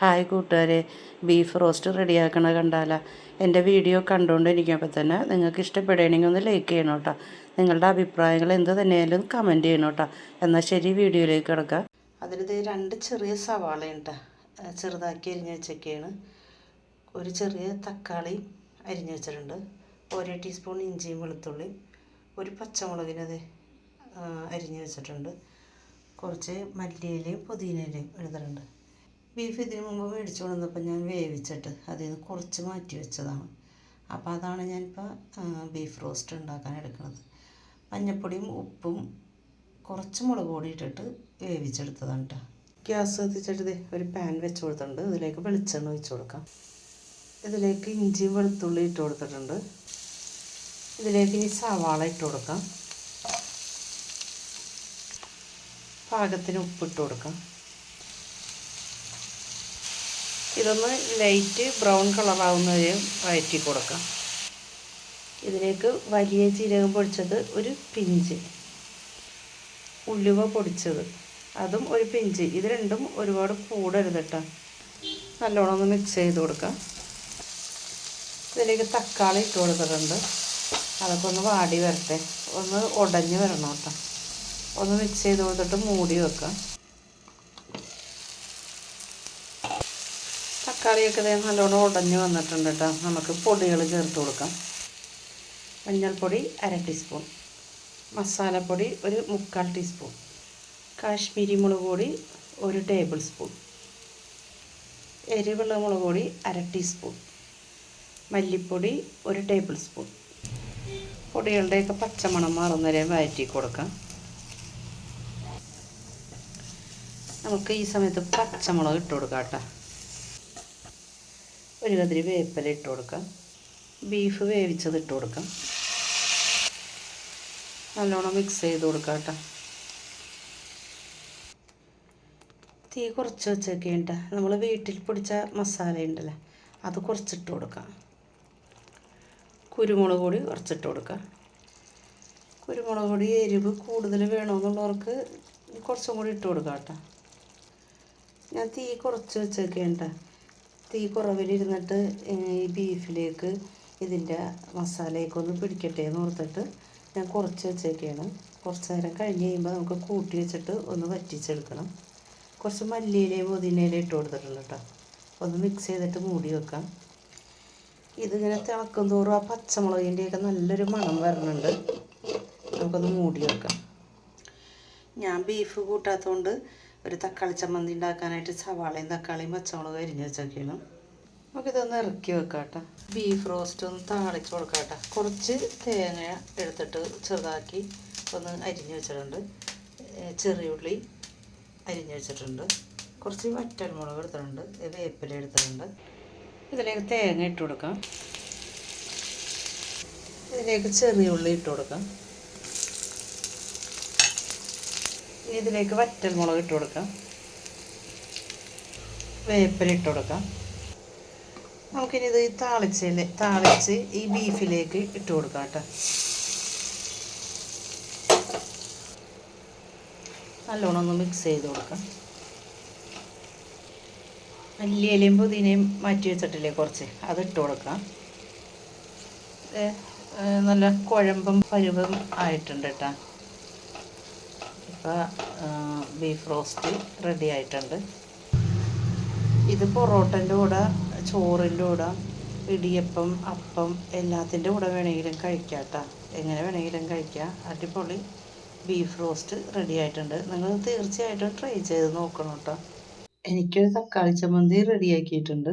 Hi കൂട്ടുകാരെ, beef roast റെഡിയാക്കണ കണ്ടാല എൻ്റെ video കണ്ടുകൊണ്ടിരിക്കുമ്പോൾ തന്നെ നിങ്ങൾക്ക് ഇഷ്ടപ്പെടുകയാണെങ്കിൽ ഒന്ന് ലൈക്ക് ചെയ്യണം കേട്ടോ. നിങ്ങളുടെ അഭിപ്രായങ്ങൾ എന്ത് തന്നെയായാലും കമൻറ്റ് ചെയ്യണം കേട്ടോ. എന്നാൽ ശരി, വീഡിയോയിലേക്ക് കിടക്കാം. അതിലിത് 2 ചെറിയ സവാളയുണ്ട്, ചെറുതാക്കി അരിഞ്ഞ് വെച്ചൊക്കെയാണ്. ഒരു ചെറിയ തക്കാളി അരിഞ്ഞ് വെച്ചിട്ടുണ്ട്. 1 ടീസ്പൂൺ ഇഞ്ചിയും വെളുത്തുള്ളിയും, ഒരു പച്ചമുളകിനത് അരിഞ്ഞ് വെച്ചിട്ടുണ്ട്. കുറച്ച് മല്ലിയിലയും പുതിനയിലയും എടുത്തിട്ടുണ്ട്. ബീഫ് ഇതിന് മുമ്പ് മേടിച്ചു കൊണ്ടുവന്നപ്പോൾ ഞാൻ വേവിച്ചിട്ട് അതിൽ നിന്ന് കുറച്ച് മാറ്റി വെച്ചതാണ്. അപ്പോൾ അതാണ് ഞാനിപ്പോൾ ബീഫ് റോസ്റ്റ് ഉണ്ടാക്കാൻ എടുക്കുന്നത്. മഞ്ഞൾപ്പൊടിയും ഉപ്പും കുറച്ച് മുളക് പൊടി ഇട്ടിട്ട് വേവിച്ചെടുത്തതാണ് കേട്ടോ. ഗ്യാസ് കത്തിച്ചിട്ട് ഒരു പാൻ വെച്ച് കൊടുത്തിട്ടുണ്ട്. ഇതിലേക്ക് വെളിച്ചെണ്ണ ഒഴിച്ച് കൊടുക്കാം. ഇതിലേക്ക് ഇഞ്ചിയും വെളുത്തുള്ളി ഇട്ട് കൊടുത്തിട്ടുണ്ട്. ഇതിലേക്ക് ഇനി സവാള ഇട്ട് കൊടുക്കാം. പാകത്തിന് ഉപ്പിട്ട് കൊടുക്കാം. ഇതൊന്ന് ലൈറ്റ് ബ്രൗൺ കളറാവുന്നവരെ വഴറ്റി കൊടുക്കാം. ഇതിലേക്ക് വലിയ ജീരകം പൊടിച്ചത് ഒരു പിഞ്ച്, ഉലുവ പൊടിച്ചത് അതും ഒരു പിഞ്ച്. ഇത് രണ്ടും ഒരുപാട് കൂടരുത് കേട്ടോ. നല്ലോണം ഒന്ന് മിക്സ് ചെയ്ത് കൊടുക്കാം. ഇതിലേക്ക് തക്കാളി ഇട്ട് കൊടുത്തിട്ടുണ്ട്. അതൊക്കെ ഒന്ന് വാടി വരട്ടെ, ഒന്ന് ഉടഞ്ഞ് വരണം കേട്ടോ. ഒന്ന് മിക്സ് ചെയ്ത് കൊടുത്തിട്ട് മൂടി വെക്കാം. തക്കാളിയൊക്കെ നല്ലോണം ഉടഞ്ഞ് വന്നിട്ടുണ്ട് കേട്ടോ. നമുക്ക് പൊടികൾ ചേർത്ത് കൊടുക്കാം. മഞ്ഞൾപ്പൊടി 1/2 ടീസ്പൂൺ, മസാലപ്പൊടി ഒരു 3/4 ടീസ്പൂൺ, കാശ്മീരി മുളക് പൊടി 1 ടേബിൾ സ്പൂൺ, എരിവുള്ള മുളക് പൊടി 1/2 ടീസ്പൂൺ, മല്ലിപ്പൊടി 1 ടേബിൾ സ്പൂൺ. പൊടികളുടെയൊക്കെ പച്ചമണം മാറുന്നവരെ വഴറ്റി കൊടുക്കാം. നമുക്ക് ഈ സമയത്ത് പച്ചമുളക് ഇട്ട് കൊടുക്കാം കേട്ടോ. ഒരു കതിരി വേപ്പില ഇട്ട് കൊടുക്കാം. ബീഫ് വേവിച്ചത് ഇട്ട് കൊടുക്കാം. നല്ലോണം മിക്സ് ചെയ്ത് കൊടുക്കാം കേട്ടോ. തീ കുറച്ച് വെച്ചൊക്കെയുണ്ട്. നമ്മൾ വീട്ടിൽ പൊടിച്ച മസാല ഉണ്ടല്ലോ, അത് കുറച്ചിട്ട് കൊടുക്കാം. കുരുമുളക് പൊടി കുറച്ചിട്ട് കൊടുക്കാം. കുരുമുളക് പൊടി എരിവ് കൂടുതൽ വേണമെന്നുള്ളവർക്ക് കുറച്ചും കൂടി ഇട്ട് കൊടുക്കാം കേട്ടോ. ഞാൻ തീ കുറച്ച് വെച്ചൊക്കെയുണ്ട്. തീ കുറവിലിരുന്നിട്ട് ഈ ബീഫിലേക്ക് ഇതിൻ്റെ മസാലയൊക്കെ ഒന്ന് പിടിക്കട്ടെ എന്ന് ഓർത്തിട്ട് ഞാൻ കുറച്ച് വെച്ചേക്കാണ്. കുറച്ച് നേരം കഴിഞ്ഞ് കഴിയുമ്പോൾ നമുക്ക് കൂട്ടി വെച്ചിട്ട് ഒന്ന് വറ്റിച്ചെടുക്കണം. കുറച്ച് മല്ലിയിലയും പുതിനയിലയും ഇട്ട് കൊടുത്തിട്ടുണ്ട് കേട്ടോ. ഒന്ന് മിക്സ് ചെയ്തിട്ട് മൂടി വെക്കാം. ഇതിങ്ങനെ തിളക്കും തോറും ആ പച്ചമുളകിൻ്റെയൊക്കെ നല്ലൊരു മണം വരുന്നുണ്ട്. നമുക്കൊന്ന് മൂടി വെക്കാം. ഞാൻ ബീഫ് കൂട്ടാത്തതുകൊണ്ട് ഒരു തക്കാളി ചമ്മന്തി ഉണ്ടാക്കാനായിട്ട് സവാളയും തക്കാളിയും പച്ചമുളകും അരിഞ്ഞ് വെച്ചൊക്കെയാണ്. നമുക്കിതൊന്ന് ഇറക്കി വെക്കാം കേട്ടോ. ബീഫ് റോസ്റ്റ് ഒന്ന് താളിച്ച് കൊടുക്കാം കേട്ടോ. കുറച്ച് തേങ്ങ എടുത്തിട്ട് ചെറുതാക്കി ഒന്ന് അരിഞ്ഞ് വെച്ചിട്ടുണ്ട്. ചെറിയുള്ളി അരിഞ്ഞ് വെച്ചിട്ടുണ്ട്. കുറച്ച് വറ്റൽമുളക് എടുത്തിട്ടുണ്ട്. വേപ്പില എടുത്തിട്ടുണ്ട്. ഇതിലേക്ക് തേങ്ങ ഇട്ട് കൊടുക്കാം. ഇതിലേക്ക് ചെറിയുള്ളി ഇട്ട് കൊടുക്കാം. ഇതിലേക്ക് വറ്റൽമുളക് ഇട്ട് കൊടുക്കാം. വേപ്പില ഇട്ട് കൊടുക്കാം. നമുക്കിനി ഇത് താളിച്ച് ഈ ബീഫിലേക്ക് ഇട്ട് കൊടുക്കാം കേട്ടോ. നല്ലോണം ഒന്ന് മിക്സ് ചെയ്ത് കൊടുക്കാം. മല്ലിയിലയും പുതിനയും മാറ്റി വെച്ചിട്ടില്ലേ കുറച്ച്, അത് ഇട്ട് കൊടുക്കാം. നല്ല കുഴമ്പും പരുവും ആയിട്ടുണ്ട് കേട്ടോ. ഇപ്പോൾ ബീഫ് റോസ്റ്റ് റെഡി ആയിട്ടുണ്ട്. ഇത് പൊറോട്ടൻ്റെ കൂടെ, ചോറിൻ്റെ കൂടെ, ഇടിയപ്പം, അപ്പം എല്ലാത്തിൻ്റെ കൂടെ വേണമെങ്കിലും കഴിക്കാം കേട്ടോ. എങ്ങനെ വേണമെങ്കിലും കഴിക്കാം. അടിപൊളി ബീഫ് റോസ്റ്റ് റെഡി ആയിട്ടുണ്ട്. നിങ്ങൾ തീർച്ചയായിട്ടും ട്രൈ ചെയ്ത് നോക്കണം കേട്ടോ. എനിക്കൊരു തക്കാളി ചമ്മന്തി റെഡിയാക്കിയിട്ടുണ്ട്.